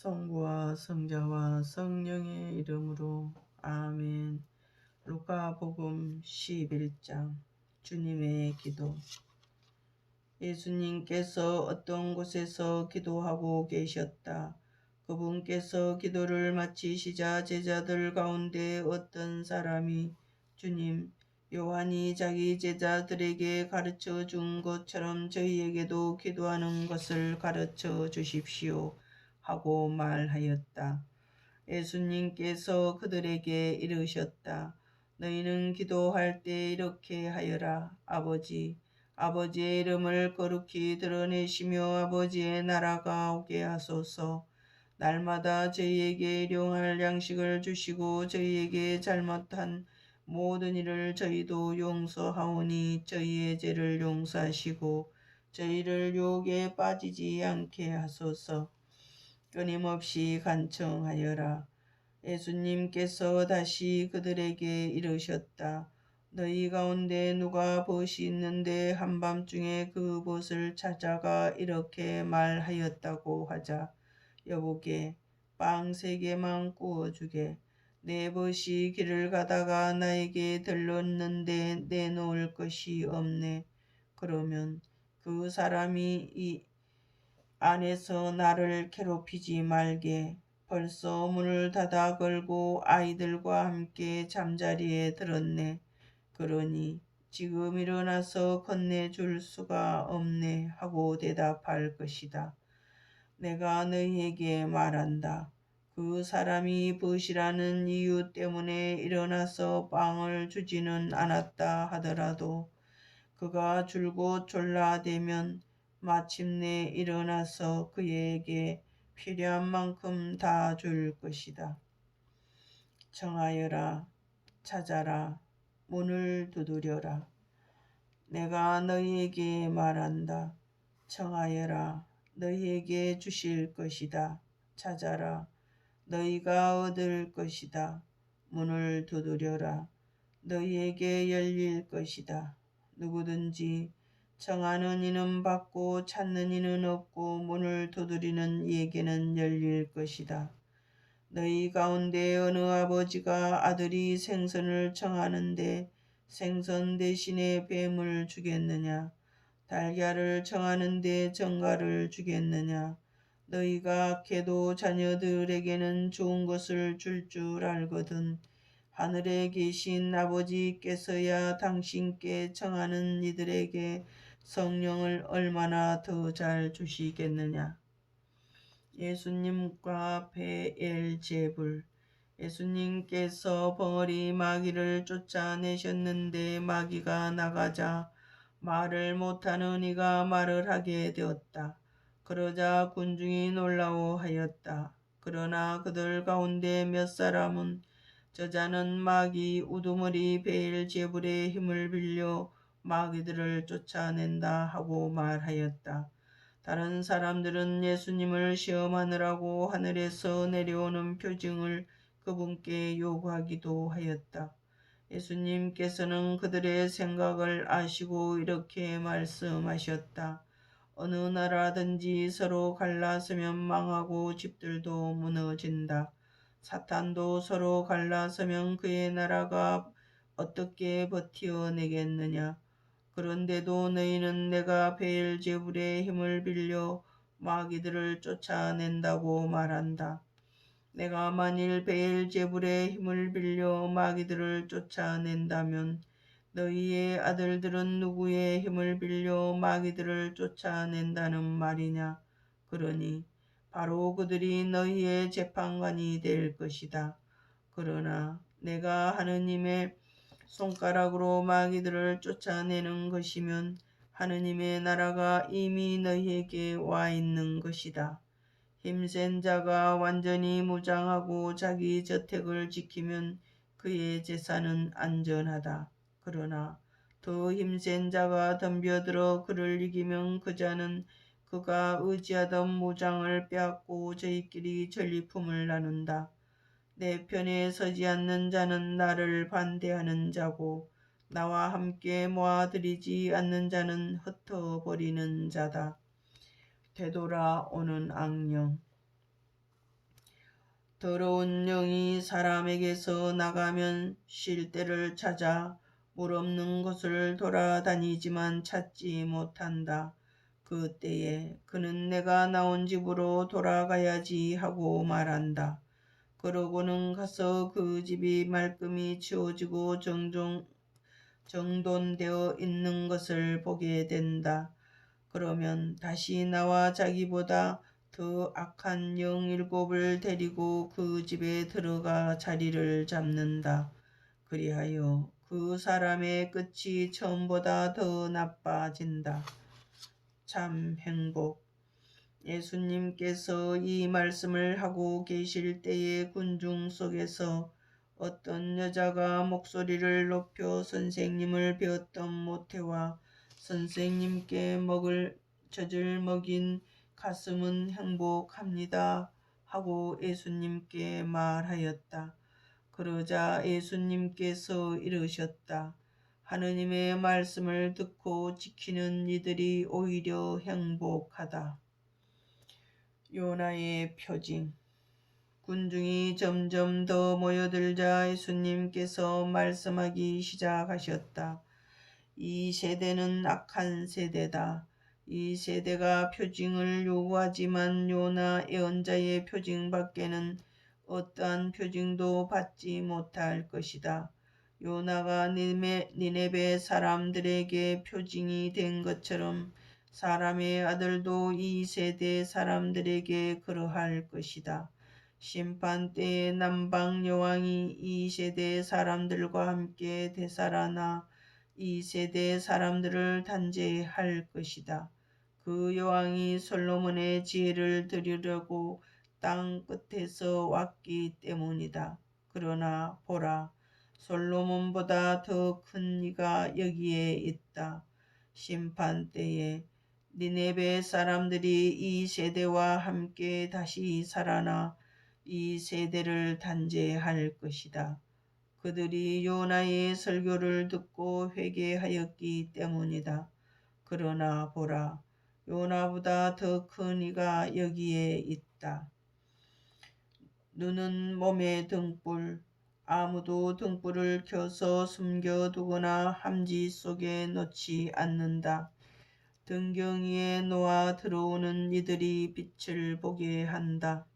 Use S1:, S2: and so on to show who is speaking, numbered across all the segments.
S1: 성부와 성자와 성령의 이름으로 아멘. 루카복음 11장. 주님의 기도. 예수님께서 어떤 곳에서 기도하고 계셨다. 그분께서 기도를 마치시자 제자들 가운데 어떤 사람이 주님, 요한이 자기 제자들에게 가르쳐 준 것처럼 저희에게도 기도하는 것을 가르쳐 주십시오 하고 말하였다. 예수님께서 그들에게 이르셨다. 너희는 기도할 때 이렇게 하여라. 아버지의 이름을 거룩히 드러내시며 아버지의 나라가 오게 하소서. 날마다 저희에게 일용할 양식을 주시고 저희에게 잘못한 모든 일을 저희도 용서하오니 저희의 죄를 용서하시고 저희를 유혹에 빠지지 않게 하소서. 끊임없이 간청하여라. 예수님께서 다시 그들에게 이르셨다. 너희 가운데 누가 벗이 있는데 한밤중에 그 벗을 찾아가 이렇게 말하였다고 하자. 여보게, 빵 3개만 구워주게. 내 벗이 길을 가다가 나에게 들렀는데 내놓을 것이 없네. 그러면 그 사람이 이 안에서 나를 괴롭히지 말게. 벌써 문을 닫아 걸고 아이들과 함께 잠자리에 들었네. 그러니 지금 일어나서 건네줄 수가 없네 하고 대답할 것이다. 내가 너희에게 말한다. 그 사람이 벗이라는 이유 때문에 일어나서 빵을 주지는 않았다 하더라도 그가 줄곧 졸라대면 마침내 일어나서 그에게 필요한 만큼 다 줄 것이다. 청하여라, 찾아라, 문을 두드려라. 내가 너희에게 말한다. 청하여라, 너희에게 주실 것이다. 찾아라, 너희가 얻을 것이다. 문을 두드려라, 너희에게 열릴 것이다. 누구든지 청하는 이는 받고 찾는 이는 얻고 문을 두드리는 이에게는 열릴 것이다. 너희 가운데 어느 아버지가 아들이 생선을 청하는데 생선 대신에 뱀을 주겠느냐? 달걀을 청하는데 정갈을 주겠느냐? 너희가 악해도 자녀들에게는 좋은 것을 줄 알거든. 하늘에 계신 아버지께서야 당신께 청하는 이들에게 성령을 얼마나 더 잘 주시겠느냐. 예수님과 베엘제불. 예수님께서 벙어리 마귀를 쫓아내셨는데 마귀가 나가자 말을 못하는 이가 말을 하게 되었다. 그러자 군중이 놀라워하였다. 그러나 그들 가운데 몇 사람은 저자는 마귀 우두머리 베엘제불의 힘을 빌려 마귀들을 쫓아낸다 하고 말하였다. 다른 사람들은 예수님을 시험하느라고 하늘에서 내려오는 표징을 그분께 요구하기도 하였다. 예수님께서는 그들의 생각을 아시고 이렇게 말씀하셨다. 어느 나라든지 서로 갈라서면 망하고 집들도 무너진다. 사탄도 서로 갈라서면 그의 나라가 어떻게 버티어내겠느냐. 그런데도 너희는 내가 베엘제불의 힘을 빌려 마귀들을 쫓아낸다고 말한다. 내가 만일 베엘제불의 힘을 빌려 마귀들을 쫓아낸다면 너희의 아들들은 누구의 힘을 빌려 마귀들을 쫓아낸다는 말이냐. 그러니 바로 그들이 너희의 재판관이 될 것이다. 그러나 내가 하느님의 손가락으로 마귀들을 쫓아내는 것이면 하느님의 나라가 이미 너희에게 와 있는 것이다. 힘센 자가 완전히 무장하고 자기 저택을 지키면 그의 재산은 안전하다. 그러나 더 힘센 자가 덤벼들어 그를 이기면 그 자는 그가 의지하던 무장을 빼앗고 저희끼리 전리품을 나눈다. 내 편에 서지 않는 자는 나를 반대하는 자고 나와 함께 모아들이지 않는 자는 흩어버리는 자다. 되돌아오는 악령. 더러운 영이 사람에게서 나가면 쉴 때를 찾아 물 없는 곳을 돌아다니지만 찾지 못한다. 그때에 그는 내가 나온 집으로 돌아가야지 하고 말한다. 그러고는 가서 그 집이 말끔히 치워지고 정돈되어 있는 것을 보게 된다. 그러면 다시 나와 자기보다 더 악한 영 7을 데리고 그 집에 들어가 자리를 잡는다. 그리하여 그 사람의 끝이 처음보다 더 나빠진다. 참 행복. 예수님께서 이 말씀을 하고 계실 때에 군중 속에서 어떤 여자가 목소리를 높여 선생님을 배웠던 모태와 선생님께 먹을 젖을 먹인 가슴은 행복합니다 하고 예수님께 말하였다. 그러자 예수님께서 이르셨다. 하느님의 말씀을 듣고 지키는 이들이 오히려 행복하다. 요나의 표징. 군중이 점점 더 모여들자 예수님께서 말씀하기 시작하셨다. 이 세대는 악한 세대다. 이 세대가 표징을 요구하지만 요나 예언자의 표징밖에는 어떠한 표징도 받지 못할 것이다. 요나가 니네베 사람들에게 표징이 된 것처럼 사람의 아들도 이 세대 사람들에게 그러할 것이다. 심판 때에 남방 여왕이 이 세대 사람들과 함께 되살아나 이 세대 사람들을 단죄할 것이다. 그 여왕이 솔로몬의 지혜를 들으려고 땅 끝에서 왔기 때문이다. 그러나 보라, 솔로몬보다 더 큰 이가 여기에 있다. 심판 때에 니네베 사람들이 이 세대와 함께 다시 살아나 이 세대를 단죄할 것이다. 그들이 요나의 설교를 듣고 회개하였기 때문이다. 그러나 보라, 요나보다 더 큰 이가 여기에 있다. 눈은 몸의 등불. 아무도 등불을 켜서 숨겨두거나 함지 속에 넣지 않는다. 등경 위에 놓아 들어오는 이들이 빛을 보게 한다.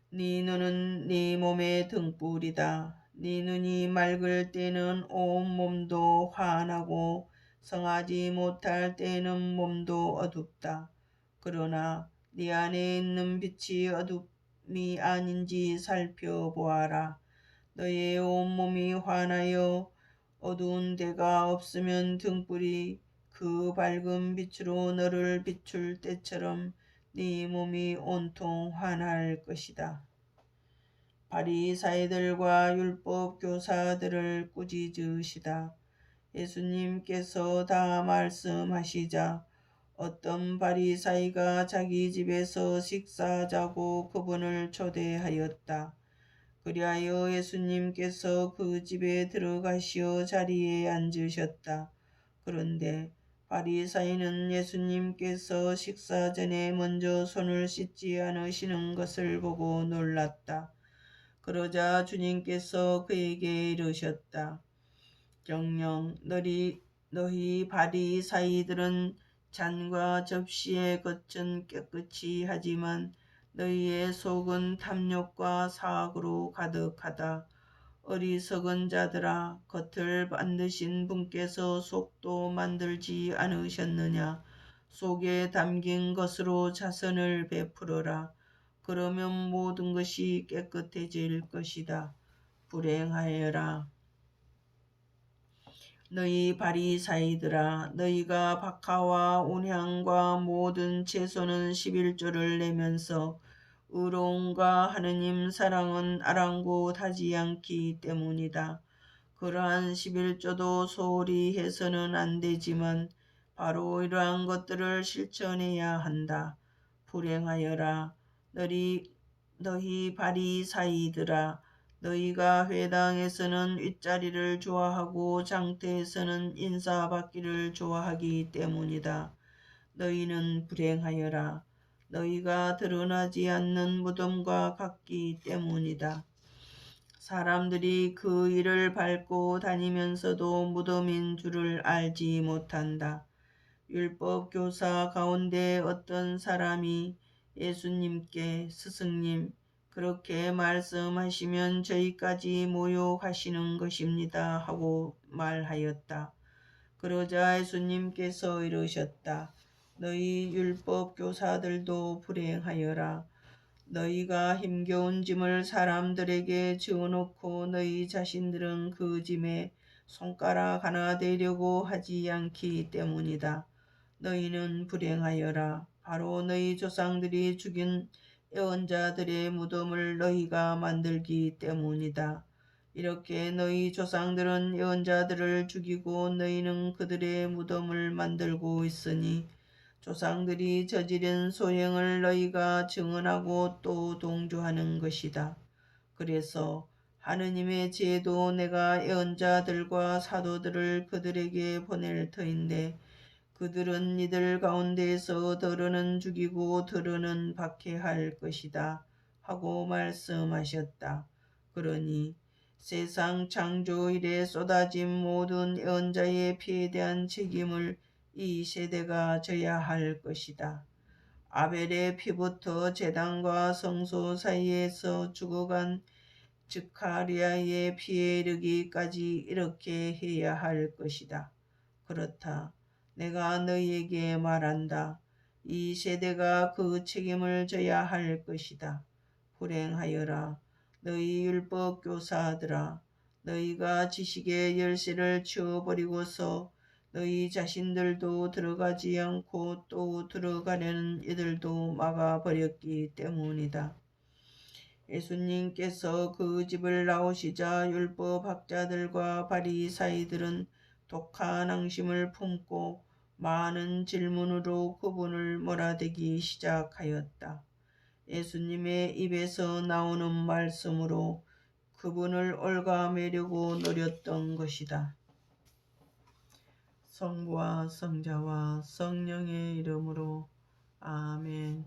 S1: 네 눈은 네 몸의 등불이다. 네 눈이 맑을 때는 온 몸도 환하고 성하지 못할 때는 몸도 어둡다. 그러나 네 안에 있는 빛이 어둠이 아닌지 살펴보아라. 너의 온몸이 환하여 어두운 데가 없으면 등불이 그 밝은 빛으로 너를 비출 때처럼 네 몸이 온통 환할 것이다. 바리사이들과 율법 교사들을 꾸짖으시다. 예수님께서 다 말씀하시자 어떤 바리사이가 자기 집에서 식사하자고 그분을 초대하였다. 그리하여 예수님께서 그 집에 들어가시어 자리에 앉으셨다. 그런데 바리사이는 예수님께서 식사 전에 먼저 손을 씻지 않으시는 것을 보고 놀랐다. 그러자 주님께서 그에게 이르셨다. 정녕 너희 바리사이들은 잔과 접시의 겉은 깨끗이 하지만 너희의 속은 탐욕과 사악으로 가득하다. 어리석은 자들아, 겉을 만드신 분께서 속도 만들지 않으셨느냐. 속에 담긴 것으로 자선을 베풀어라. 그러면 모든 것이 깨끗해질 것이다. 불행하여라. 너희 바리사이들아, 너희가 박하와 온향과 모든 채소는 11조를 내면서 의로움과 하느님 사랑은 아랑곳하지 않기 때문이다. 그러한 11조도 소홀히 해서는 안 되지만 바로 이러한 것들을 실천해야 한다. 불행하여라. 너희 바리사이들아, 너희가 회당에서는 윗자리를 좋아하고 장터에서는 인사받기를 좋아하기 때문이다. 너희는 불행하여라. 너희가 드러나지 않는 무덤과 같기 때문이다. 사람들이 그 일을 밟고 다니면서도 무덤인 줄을 알지 못한다. 율법 교사 가운데 어떤 사람이 예수님께 스승님, 그렇게 말씀하시면 저희까지 모욕하시는 것입니다 하고 말하였다. 그러자 예수님께서 이르셨다. 너희 율법 교사들도 불행하여라. 너희가 힘겨운 짐을 사람들에게 지어놓고 너희 자신들은 그 짐에 손가락 하나 대려고 하지 않기 때문이다. 너희는 불행하여라. 바로 너희 조상들이 죽인 애언자들의 무덤을 너희가 만들기 때문이다. 이렇게 너희 조상들은 애언자들을 죽이고 너희는 그들의 무덤을 만들고 있으니 조상들이 저지른 소행을 너희가 증언하고 또 동조하는 것이다. 그래서 하느님의 지혜도 내가 예언자들과 사도들을 그들에게 보낼 터인데 그들은 이들 가운데에서 더러는 죽이고 더러는 박해할 것이다 하고 말씀하셨다. 그러니 세상 창조 이래 쏟아진 모든 예언자의 피에 대한 책임을 이 세대가 져야 할 것이다. 아벨의 피부터 제단과 성소 사이에서 죽어간 즉가리아의 피에 이르기까지 이렇게 해야 할 것이다. 그렇다. 내가 너희에게 말한다. 이 세대가 그 책임을 져야 할 것이다. 불행하여라. 너희 율법 교사들아. 너희가 지식의 열쇠를 치워버리고서 너희 자신들도 들어가지 않고 또 들어가려는 이들도 막아버렸기 때문이다. 예수님께서 그 집을 나오시자 율법학자들과 바리사이들은 독한 앙심을 품고 많은 질문으로 그분을 몰아대기 시작하였다. 예수님의 입에서 나오는 말씀으로 그분을 얽어매려고 노렸던 것이다. 성부와 성자와 성령의 이름으로 아멘.